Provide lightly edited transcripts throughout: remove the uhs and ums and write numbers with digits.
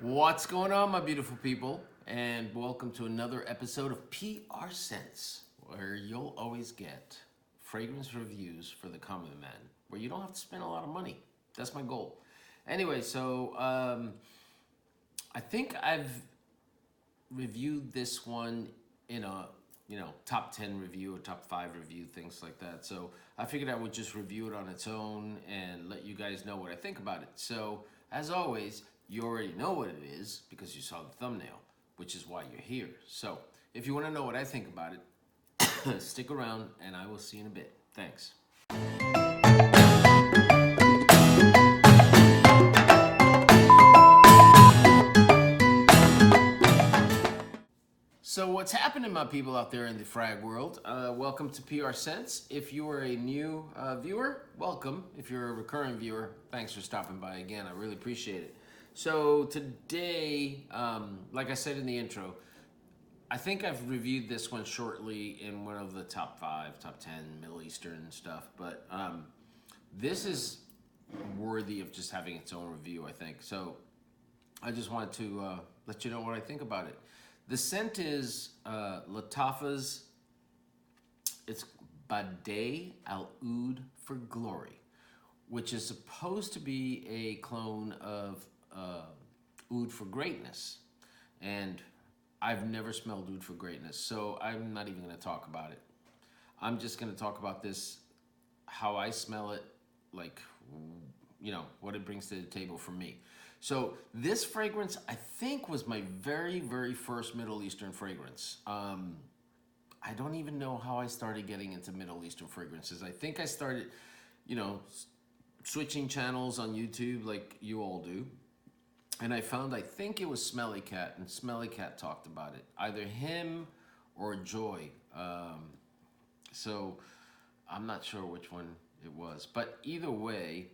What's going on, my beautiful people? And welcome to another episode of PR Sense, where you'll always get fragrance reviews for the common man, where you don't have to spend a lot of money. That's my goal. Anyway, I think I've reviewed this one in a top 10 review or top 5 review, things like that. So I figured I would just review it on its own and let you guys know what I think about it. So as always, you already know what it is because you saw the thumbnail, which is why you're here. So if you want to know what I think about it, stick around and I will see you in a bit. Thanks. So what's happening, my people out there in the frag world? Welcome to PR Sense. If you are a new viewer, welcome. If you're a recurring viewer, thanks for stopping by again. I really appreciate it. So today, like I said in the intro, I think I've reviewed this one shortly in one of the top 5, top 10 Middle Eastern stuff, but this is worthy of just having its own review, I think. So I just wanted to let you know what I think about it. The scent is Lattafa's, it's Bade'E Al Oud for Glory, which is supposed to be a clone of Oud for Greatness. And I've never smelled Oud for Greatness, so I'm not even going to talk about it. I'm just going to talk about this, how I smell it, like, what it brings to the table for me. So this fragrance, I think, was my very, very first Middle Eastern fragrance. I don't even know how I started getting into Middle Eastern fragrances. I think I started, switching channels on YouTube like you all do. And I found, I think it was Smelly Cat, and Smelly Cat talked about it. Either him or Joy. So I'm not sure which one it was. But either way,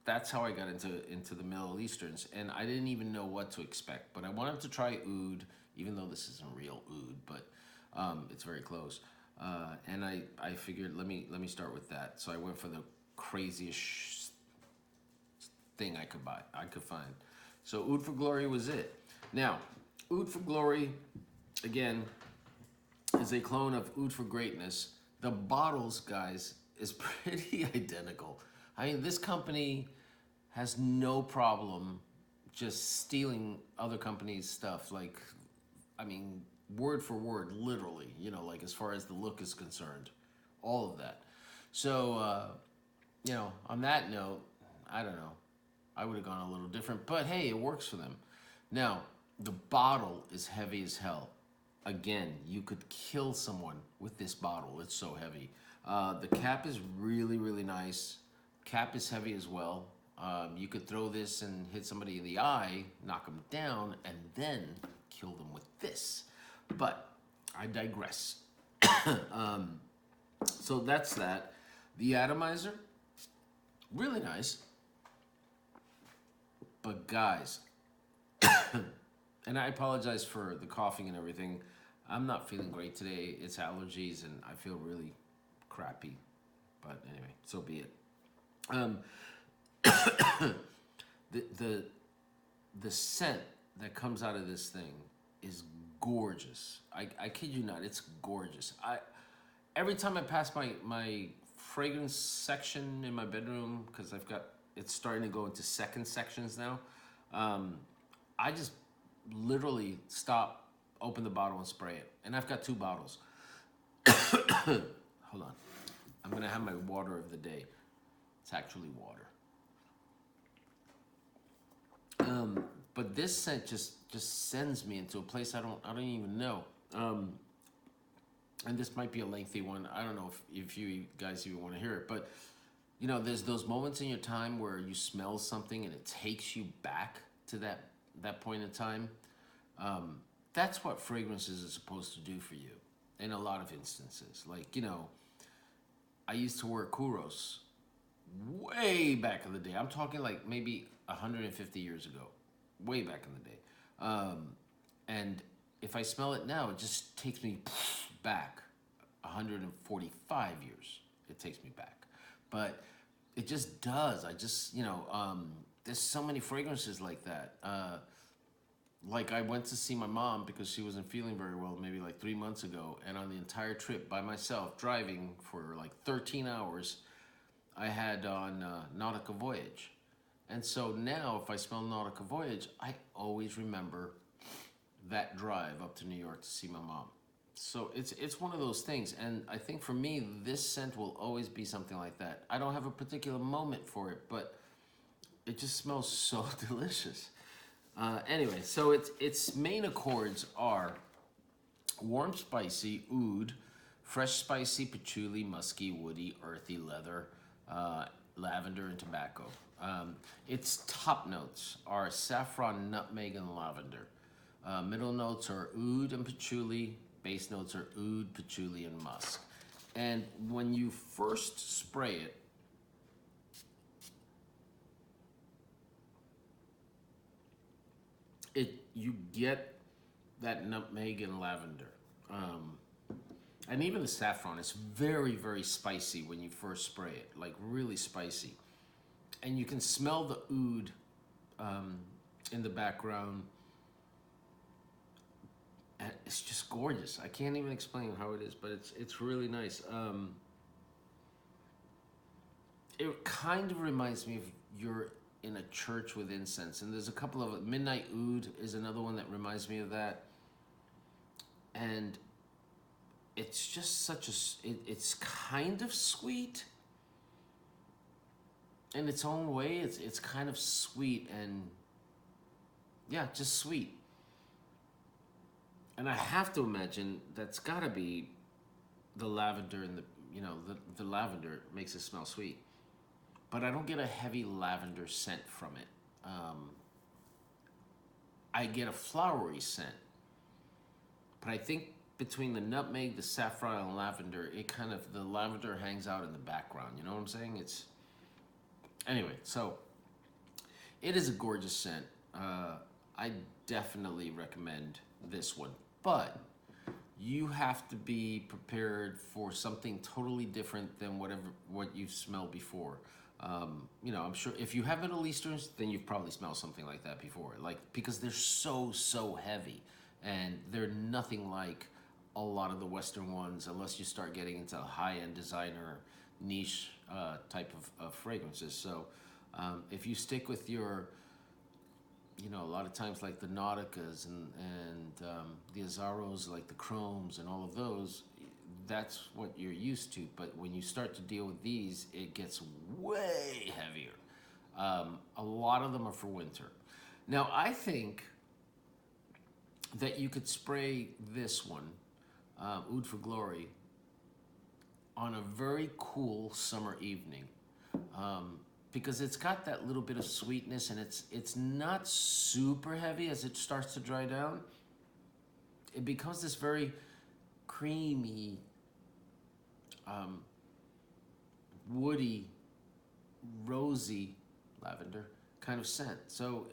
that's how I got into the Middle Easterns. And I didn't even know what to expect. But I wanted to try Oud, even though this isn't real Oud, but it's very close. And I figured, let me start with that. So I went for the craziest thing I could find. So Oud for Glory was it. Now, Oud for Glory, again, is a clone of Oud for Greatness. The bottles, guys, is pretty identical. I mean, this company has no problem just stealing other companies' stuff. Like, I mean, word for word, literally, like as far as the look is concerned, all of that. So, on that note, I don't know. I would have gone a little different, but hey, it works for them. Now, the bottle is heavy as hell. Again, you could kill someone with this bottle. It's so heavy. The cap is really, really nice. Cap is heavy as well. You could throw this and hit somebody in the eye, knock them down, and then kill them with this. But I digress. So that's that. The atomizer, really nice. But guys, and I apologize for the coughing and everything. I'm not feeling great today. It's allergies and I feel really crappy. But anyway, so be it. The scent that comes out of this thing is gorgeous. I kid you not, it's gorgeous. Every time I pass my fragrance section in my bedroom, because it's starting to go into second sections now, I just literally stop, open the bottle and spray it. And I've got 2 bottles. Hold on. I'm gonna have my water of the day. It's actually water. But this scent just sends me into a place I don't even know. And this might be a lengthy one. I don't know if you guys even want to hear it, but there's those moments in your time where you smell something and it takes you back to that point in time. That's what fragrances are supposed to do for you in a lot of instances. Like, I used to wear Kuros way back in the day. I'm talking like maybe 150 years ago, way back in the day. And if I smell it now, it just takes me back 145 years. It takes me back. But it just does. There's so many fragrances like that. like I went to see my mom because she wasn't feeling very well maybe like 3 months ago, and on the entire trip by myself driving for like 13 hours, I had on Nautica Voyage. And so now if I smell Nautica Voyage, I always remember that drive up to New York to see my mom. So it's one of those things, and I think for me this scent will always be something like that. I don't have a particular moment for it, but it just smells so delicious. Anyway, so its main accords are warm spicy, oud, fresh spicy, patchouli, musky, woody, earthy, leather, lavender, and tobacco. Its top notes are saffron, nutmeg, and lavender. Middle notes are oud and patchouli. Base notes are oud, patchouli, and musk. And when you first spray it, you get that nutmeg and lavender. And even the saffron is very, very spicy when you first spray it, like really spicy. And you can smell the oud in the background. And it's just gorgeous. I can't even explain how it is, but it's really nice. It kind of reminds me of you're in a church with incense, and there's a couple of Midnight Oud is another one that reminds me of that. And it's just such it's kind of sweet in its own way. It's kind of sweet and yeah, just sweet. And I have to imagine that's gotta be the lavender and the lavender makes it smell sweet. But I don't get a heavy lavender scent from it. I get a flowery scent. But I think between the nutmeg, the saffron, and lavender, the lavender hangs out in the background. You know what I'm saying? Anyway, so it is a gorgeous scent. I definitely recommend this one. But you have to be prepared for something totally different than what you've smelled before. I'm sure if you have Middle Easterns, then you've probably smelled something like that before. Because they're so heavy, and they're nothing like a lot of the Western ones, unless you start getting into high-end designer niche type of fragrances. So if you stick with your, a lot of times like the Nauticas and the Azzaros, like the Chromes and all of those, that's what you're used to. But when you start to deal with these, it gets way heavier. A lot of them are for winter. Now, I think that you could spray this one, Oud for Glory, on a very cool summer evening. Because it's got that little bit of sweetness, and it's not super heavy. As it starts to dry down, it becomes this very creamy, woody, rosy lavender kind of scent. So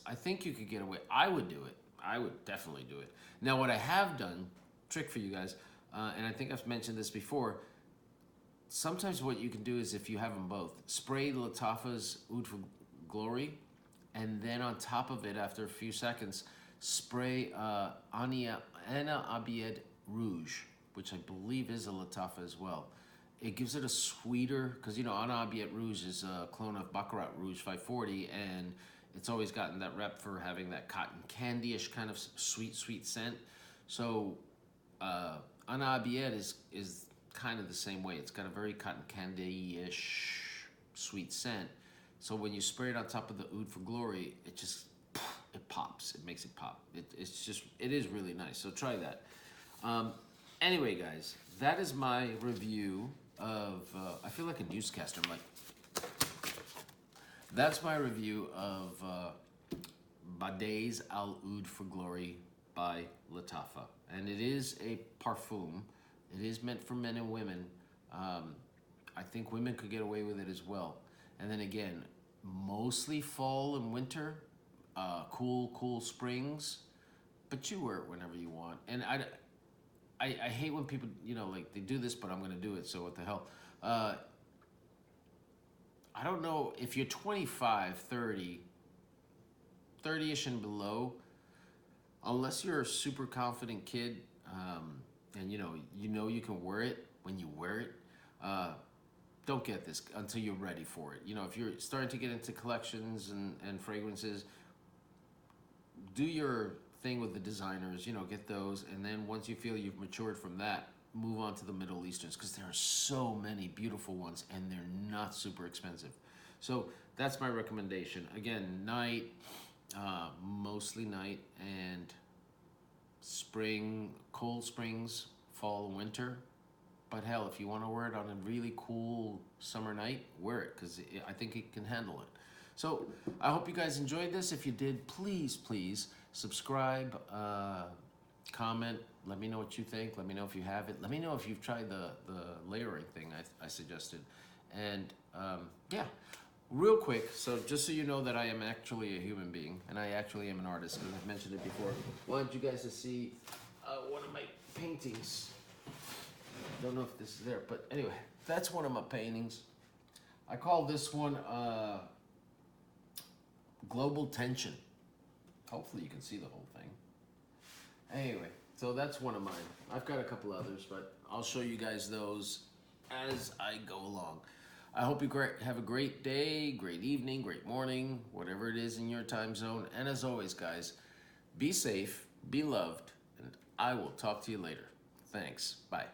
I think you could get away. I would do it. I would definitely do it. Now, what I have done, trick for you guys, and I think I've mentioned this before, sometimes what you can do is, if you have them both, spray Lattafa's Oud for Glory, and then on top of it, after a few seconds, spray Anna Abied Rouge, which I believe is a Lattafa as well. It gives it a sweeter, because Anna Abied Rouge is a clone of Baccarat Rouge 540, and it's always gotten that rep for having that cotton candy-ish kind of sweet scent. So Anna Abied is kind of the same way. It's got a very cotton candy-ish sweet scent. So when you spray it on top of the Oud for Glory, it pops. It makes it pop. It is really nice. So try that. Anyway, guys, that is my review of, I feel like a newscaster. That's my review of Bade'E's Al Oud for Glory by Lattafa. And it is a parfum. It is meant for men and women. I think women could get away with it as well. And then again, mostly fall and winter, cool springs, but you wear it whenever you want. And I hate when people, they do this, but I'm gonna do it, so what the hell. I don't know, if you're 25, 30, 30ish and below, unless you're a super confident kid, and you know you can wear it when you wear it, don't get this until you're ready for it. If you're starting to get into collections and fragrances, do your thing with the designers, get those, and then once you feel you've matured from that, move on to the Middle Easterns, because there are so many beautiful ones and they're not super expensive. So that's my recommendation. Again, night, mostly night, and spring, cold springs, fall, winter. But hell, if you want to wear it on a really cool summer night, wear it, because I think it can handle it. So I hope you guys enjoyed this. If you did, please subscribe, comment. Let me know what you think. Let me know if you have it. Let me know if you've tried the layering thing I suggested. And yeah, real quick, so just so you know that I am actually a human being, and I actually am an artist, because I've mentioned it before. I wanted you guys to see one of my paintings. Don't know if this is there, but anyway, that's one of my paintings. I call this one Global Tension. Hopefully you can see the whole thing. Anyway, so that's one of mine. I've got a couple others, but I'll show you guys those as I go along. I hope you have a great day, great evening, great morning, whatever it is in your time zone. And as always, guys, be safe, be loved, and I will talk to you later. Thanks. Bye.